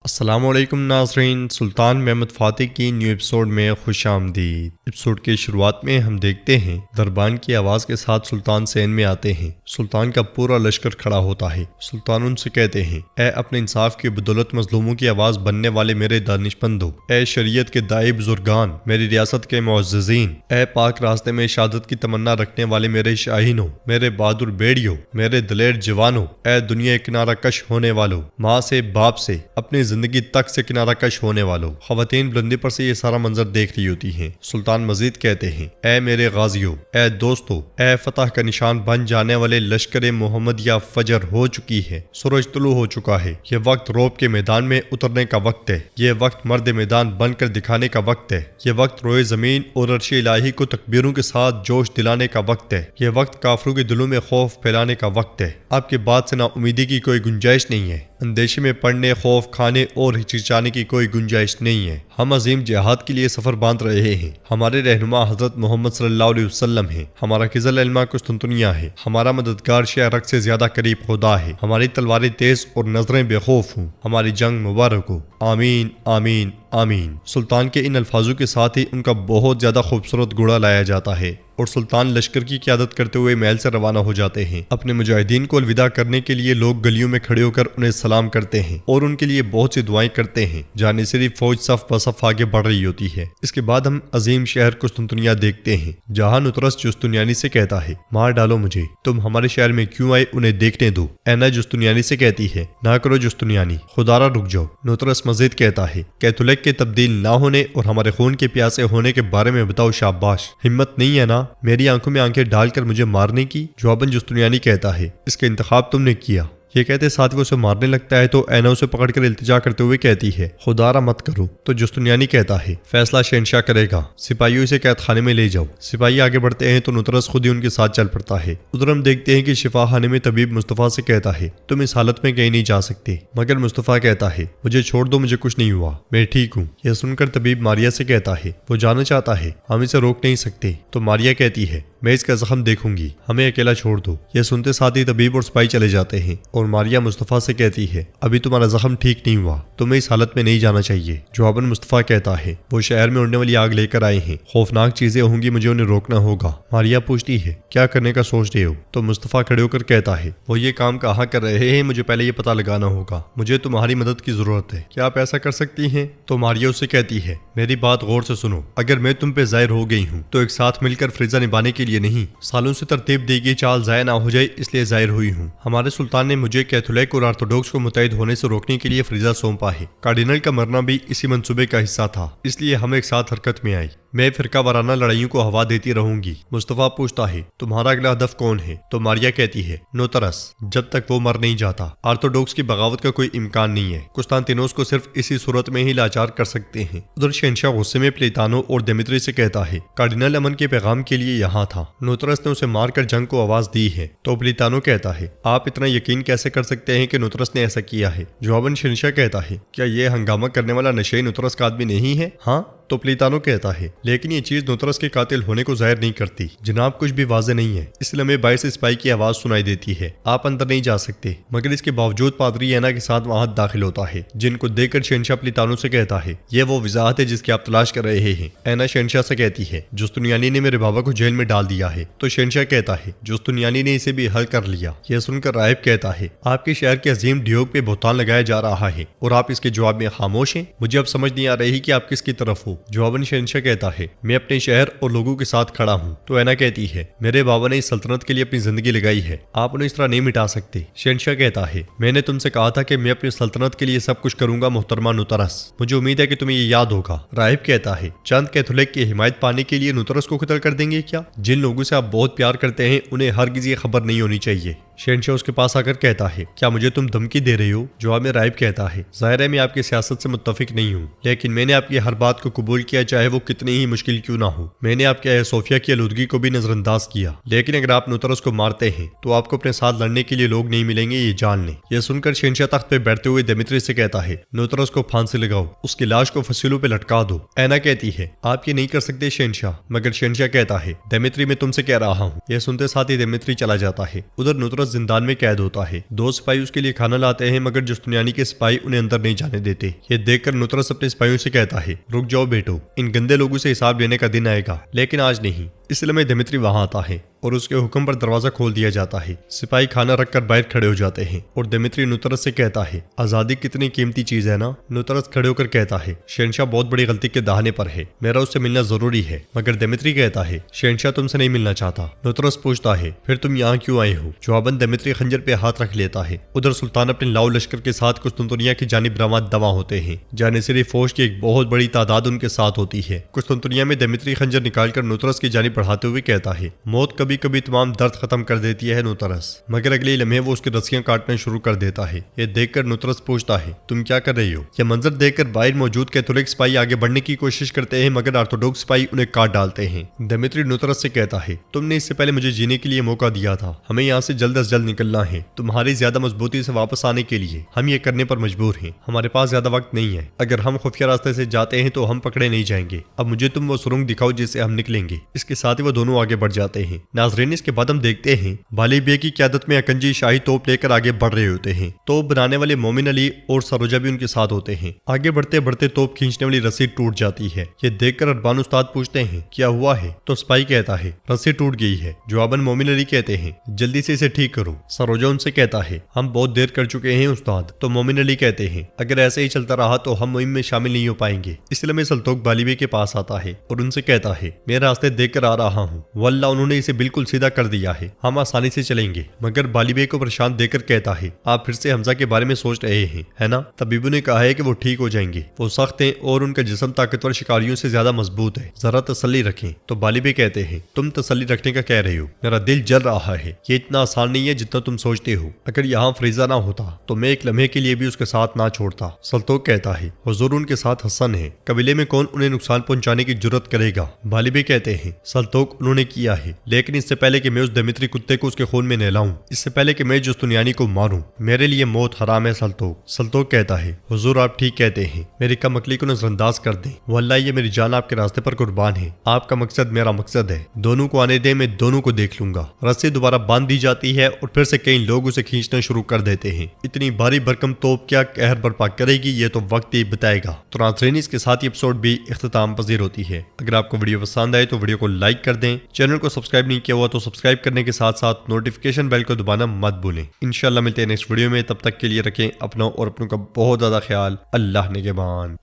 अस्सलामुअलैकुम नाज़रीन, सुल्तान महमूद फ़ातिह की न्यू एपिसोड में खुश आमदीद। एपिसोड की शुरुआत में हम देखते हैं दरबान की आवाज़ के साथ सुल्तान सैन में आते हैं। सुल्तान का पूरा लश्कर खड़ा होता है। सुल्तान उनसे कहते हैं, ए अपने इंसाफ की बदौलत मजलूमों की आवाज़ बनने वाले मेरे दानिशमंदो, ए शरीयत के दाई बुजुर्गान, मेरी रियासत के मुअज़्ज़िज़ीन, ए पाक रास्ते में शहादत की तमन्ना रखने वाले मेरे शाहीनों, मेरे बहादुर बेड़ियों, मेरे दलेर जवानों, ए दुनिया किनारा कश होने वालों, माँ से बाप से अपनी जिंदगी तक से किनारा कश होने वालों। खवातीन बुलंदी पर से ये सारा मंजर देख रही होती हैं। सुल्तान मजीद कहते हैं, ए मेरे गाजियों, ए दोस्तों, ए फतह का निशान बन जाने वाले लश्कर मोहम्मद या फजर हो चुकी है, सूरज तुलू हो चुका है। ये वक्त रोब के मैदान में उतरने का वक्त है। ये वक्त मर्द मैदान बनकर दिखाने का वक्त है। ये वक्त रोए जमीन और अर्श इलाही को तकबीरों के साथ जोश दिलाने का वक्त है। ये वक्त काफरों के दिलों में खौफ फैलाने का वक्त है। आपके बाद से नाउमीदी की कोई गुंजाइश नहीं है। अंदेशे में पड़ने, खौफ खाने और हिचकिचाने की कोई गुंजाइश नहीं है। हम अजीम जिहाद के लिए सफर बांध रहे हैं। हमारे रहनुमा हजरत मोहम्मद सल्लल्लाहु अलैहि वसल्लम है। हमारा खिजल इल्मा कुस्तुनतुनिया है। हमारा मददगार शहरक से ज्यादा करीब खुदा है। हमारी तलवारें तेज और नजरें बेखौफ हूँ। हमारी जंग मुबारक हो। आमीन आमीन आमीन। सुल्तान के इन अल्फाजों के साथ ही उनका बहुत ज्यादा खूबसूरत घोड़ा लाया जाता है और सुल्तान लश्कर की क़यादत करते हुए महल से रवाना हो जाते हैं। अपने मुजाहिदीन को अलविदा करने के लिए लोग गलियों में खड़े होकर उन्हें सलाम करते हैं और उनके लिए बहुत सी दुआएं करते हैं। जानिसरी फौज सफ बसफ आगे बढ़ रही होती है। इसके बाद हम अजीम शहर कुस्तुनतुनिया देखते हैं, जहाँ नुतरस जुस्तुनियानी से कहता है, मार डालो मुझे, तुम हमारे शहर में क्यों आए, उन्हें देखने दो। ऐना जुस्तुनियानी से कहती है, ना करो जुस्तुनियानी, खुदारा रुक जाओ। नुतरस मजीद कहता है, कैथुलिक के तब्दील ना होने और हमारे खून के प्यासे होने के बारे में बताओ शाबाश, हिम्मत नहीं है ना मेरी आंखों में आंखें डालकर मुझे मारने की। जवाबन जुस्तुनियानी कहता है, इसका इंतखाब तुमने किया। ये कहते साथ वो उसे मारने लगता है तो ऐना उसे पकड़कर इल्तिजा करते हुए कहती है, खुदारा मत करो। तो जुस्तुनियानी कहता है, फैसला शहंशाह करेगा, सिपाहियों इसे कैद खाने में ले जाओ। सिपाही आगे बढ़ते हैं तो नुतरस खुद ही उनके साथ चल पड़ता है। उधर हम देखते हैं कि शिफा खाने में तबीब मुस्तफ़ा से कहता है, तुम इस हालत में कहीं नहीं जा सकते। मगर मुस्तफ़ा कहता है, मुझे छोड़ दो, मुझे कुछ नहीं हुआ, मैं ठीक हूँ। यह सुनकर तबीब मारिया से कहता है, वो जाना चाहता है, हम इसे रोक नहीं सकते। तो मारिया कहती है, मैं इसका जख्म देखूंगी, हमें अकेला छोड़ दो। यह सुनते साथ ही तबीब और सिपाही चले जाते हैं और मारिया मुस्तफ़ा से कहती है, अभी तुम्हारा जख्म ठीक नहीं हुआ, तुम्हें इस हालत में नहीं जाना चाहिए। जवाबन मुस्तफ़ा कहता है, वो शहर में उड़ने वाली आग लेकर आए हैं, खौफनाक चीजें होंगी, मुझे उन्हें रोकना होगा। मारिया पूछती है, क्या करने का सोच रहे हो? तो मुस्तफ़ा खड़े होकर कहता है, वो ये काम कहाँ कर रहे हैं, मुझे पहले ये पता लगाना होगा, मुझे तुम्हारी मदद की जरूरत है, क्या आप ऐसा कर सकती हैं? तो मारिया उससे कहती है, मेरी बात गौर से सुनो, अगर मैं तुम पे जाहिर हो गई हूँ तो एक साथ मिलकर फरीजा निभाने के लिए नहीं, सालों से तरतीब दी गई चाल जाया ना हो जाए इसलिए जाहिर हुई हूँ। हमारे सुल्तान ने मुझे कैथोलिक और ऑर्थोडॉक्स को मुतहद होने से रोकने के लिए फरीजा सौंपा है। कार्डिनल का मरना भी इसी मंसूबे का हिस्सा था, इसलिए हम एक साथ हरकत में आई। मैं फिरका वाराना लड़ाइयों को हवा देती रहूंगी। मुस्तफ़ा पूछता है, तुम्हारा अगला हदफ कौन है? तो मारिया कहती है, नुतरस, जब तक वो मर नहीं जाता। ऑर्थोडॉक्स की बगावत का कोई इम्कान नहीं है। कुस्तांतिनोस को सिर्फ इसी सूरत में ही लाचार कर सकते हैं। उधर शहंशाह गुस्से में प्लेटानो और देमेत्री से कहता है, कार्डिनल अमन के पैगाम के लिए यहाँ था, नुतरस ने उसे मारकर जंग को आवाज दी है। तो प्लेटानो कहता है, आप इतना यकीन कैसे कर सकते हैं कि नुतरस ने ऐसा किया है? जवाबन शहंशाह कहता है, क्या ये हंगामा करने वाला नशे नुतरस का आदमी नहीं है? हाँ। तो प्लेटानो कहता है, लेकिन ये चीज नुतरस के कातिल होने को जाहिर नहीं करती। जनाब, कुछ भी वाज़ेह नहीं है। इसलिए हमें बाहर से सिपाही की आवाज सुनाई देती है, आप अंदर नहीं जा सकते। मगर इसके बावजूद पादरी ऐना के साथ वहां दाखिल होता है, जिनको देखकर शहंशाह प्लेटानो से कहता है, यह वो वजाहत है जिसकी आप तलाश कर रहे हैं। ऐना शहंशाह से कहती है, जुस्तुनियानी ने मेरे बाबा को जेल में डाल दिया है। तो शहंशाह कहता है, जुस्तुनियानी ने इसे भी हल कर लिया। यह सुनकर राहिब कहता है, आपके शहर के अजीम डियोग पे बोहतान लगाया जा रहा है और आप इसके जवाब में खामोश हैं। मुझे अब समझ नहीं आ रही कि आप किसकी तरफ हो। जवाबन शहंशाह कहता है, मैं अपने शहर और लोगों के साथ खड़ा हूँ। तो ऐना कहती है, मेरे बाबा ने इस सल्तनत के लिए अपनी जिंदगी लगाई है, आप उन्हें इस तरह नहीं मिटा सकते। शहंशाह कहता है, मैंने तुमसे कहा था कि मैं अपनी सल्तनत के लिए सब कुछ करूंगा मोहतरमा नुतरस, मुझे उम्मीद है कि तुम्हें ये याद होगा। राहिब कहता है, चंद कैथोलिक की हिमायत पाने के लिए नुतरस को कत्ल कर देंगे क्या? जिन लोगों से आप बहुत प्यार करते हैं उन्हें हरगिज़ ये खबर नहीं होनी चाहिए। शहंशाह उसके पास आकर कहता है, क्या मुझे तुम धमकी दे रही हो? जवाब में राहिब कहता है, जाहिर है मैं आपकी सियासत से मुत्तफिक नहीं हूँ, लेकिन मैंने आपकी हर बात को कबूल किया, चाहे वो कितनी ही मुश्किल क्यों ना हो। मैंने आपके सोफिया की आलूदगी को भी नजरअंदाज किया, लेकिन अगर आप नुतरस को मारते हैं तो आपको अपने साथ लड़ने के लिए लोग नहीं मिलेंगे, ये जान लें। यह सुनकर शहंशाह तख्त पे बैठते हुए देमेत्री से कहता है, नुतरस को फांसी लगाओ, उसकी लाश को फसीलों पे लटका दो। ऐना कहती है, आप ये नहीं कर सकते शहंशाह। मगर शहंशाह कहता है, देमेत्री मैं तुमसे कह रहा हूँ। यह सुनते साथ ही देमेत्री चला जाता है। उधर नुतरस नुतरस जिंदान में कैद होता है। 2 सिपाही उसके लिए खाना लाते हैं मगर जुस्तनियानी के सिपाही उन्हें अंदर नहीं जाने देते। ये देखकर नुतरस अपने सिपाहियों से कहता है, रुक जाओ बेटो, इन गंदे लोगों से हिसाब लेने का दिन आएगा, लेकिन आज नहीं। इस समय दिमित्री वहां आता है और उसके हुक्म पर दरवाजा खोल दिया जाता है। सिपाही खाना रखकर बाहर खड़े हो जाते हैं और दिमित्री नुतरस से कहता है, आजादी कितनी कीमती चीज है ना। नुतरस खड़े होकर कहता है, शहंशाह बहुत बड़ी गलती के दाहने पर है, मेरा उससे मिलना जरूरी है। मगर दिमित्री कहता है, शहंशाह तुमसे नहीं मिलना चाहता। नुतरस पूछता है, फिर तुम यहाँ क्यों आए हो। जवाबन दिमित्री खंजर पे हाथ रख लेता है। उधर सुल्तान अपने लाओ लश्कर के साथ कुस्तुनतुनिया की जानिब रवाना दवा होते हैं। जानिसरी फौज की एक बहुत बड़ी तादाद उनके साथ होती है। कुस्तुनतुनिया में दिमित्री खंजर निकालकर नुतरस की जानिब बढ़ाते हुए कहता है, मौत कभी कभी तमाम दर्द खत्म कर देती है नुतरस। मगर अगले लम्हे वो उसकी रस्सियां काटना शुरू कर देता है। ये देखकर नुतरस पूछता है, तुम क्या कर रही हो। यह मंजर देखकर बाहर मौजूद कैथोलिक सिपाही आगे बढ़ने की कोशिश करते हैं मगर ऑर्थोडॉक्स सिपाही उन्हें काट डालते हैं। दिमित्री नुतरस से कहता है, तुमने इससे पहले मुझे जीने के लिए मौका दिया था, हमें यहाँ से जल्द अज जल्द निकलना है। तुम्हारी ज्यादा मजबूती से वापस आने के लिए हम ये करने पर मजबूर हैं। हमारे पास ज्यादा वक्त नहीं है। अगर हम खुफिया रास्ते से जाते हैं तो हम पकड़े नहीं जाएंगे। अब मुझे तुम वो सुरंग दिखाओ जिससे हम निकलेंगे। इसके साथ ही वो दोनों आगे बढ़ जाते हैं। नाजरीन, इसके बाद हम देखते हैं बाली बे की क़यादत में अकंजी शाही तोप लेकर आगे बढ़ रहे होते हैं। तोप बनाने वाले मोमिन अली और सरोजा भी उनके साथ होते हैं। आगे बढ़ते बढ़ते तोप खींचने वाली रस्सी टूट जाती है। ये देखकर अरबान उस्ताद पूछते हैं, क्या हुआ है। तो सिपाही कहता है, रस्सी टूट गई है। जवाबन मोमिन अली कहते हैं, जल्दी से इसे ठीक करो। सरोजा उनसे कहता है, हम बहुत देर कर चुके हैं उस्ताद। तो मोमिन अली कहते हैं, अगर ऐसे ही चलता रहा तो हम मुहिम में शामिल नहीं हो पाएंगे। इसलिए मैं सल्तोक बाली बे के पास आता है और उनसे कहता है, मैं रास्ते देख कर आ रहा हूँ, वल्लाह उन्होंने इसे बिल्कुल सीधा कर दिया है, हम आसानी से चलेंगे। मगर बाली बे को परेशान देकर कहता है, आप फिर से हमजा के बारे में सोच रहे हैं, है ना। तबीबों ने कहा है कि वो ठीक हो जाएंगे। वो सख्त हैं और उनका जिस्म ताकतवर शिकारियों से ज्यादा मजबूत है, जरा तसल्ली रखें। तो बाली बे कहते हैं, तुम तसल्ली रखने का कह रहे हो, मेरा दिल जल रहा है। ये इतना आसान नहीं है जितना तुम सोचते हो। अगर यहाँ फरीजा ना होता तो मैं एक लम्हे के लिए भी उसके साथ ना छोड़ता। सल्तोक कहता है, हुजूर उनके साथ हसन है, कबीले में कौन उन्हें नुकसान पहुंचाने की जुर्रत करेगा। बाली बे कहते हैं, सल्तोक उन्होंने किया है, लेकिन इससे पहले कि मैं उस दिमित्री कुत्ते को उसके खून में नहलाऊं, इससे पहले कि मैं जुस्तुनियानी को मारूं, मेरे लिए मौत हराम है। सल्तोक कहता है, हुजूर आप ठीक कहते हैं, मेरी कम अकली को नजरअंदाज कर दें। वल्लाह ये मेरी जान आपके रास्ते पर कुर्बान है। आपका मकसद मेरा मकसद है, दोनों को आने दे, मैं दोनों को देख लूंगा। रस्सी दोबारा बांध दी जाती है और फिर से कई लोग उसे खींचना शुरू कर देते हैं। इतनी भारी भरकम तोप क्या कहर बर्पा करेगी, ये तो वक्त ही बताएगा। तो नाज़रीन, इसके साथ ही एपिसोड भी इख्तिताम पजीर होती है। अगर आपको वीडियो पसंद आए तो वीडियो को लाइक कर दें। चैनल को सब्सक्राइब नहीं किया हुआ तो सब्सक्राइब करने के साथ साथ नोटिफिकेशन बेल को दबाना मत भूलें। इंशाल्लाह मिलते हैं नेक्स्ट वीडियो में। तब तक के लिए रखें अपना और अपनों का बहुत ज्यादा ख्याल। अल्लाह निगहबान।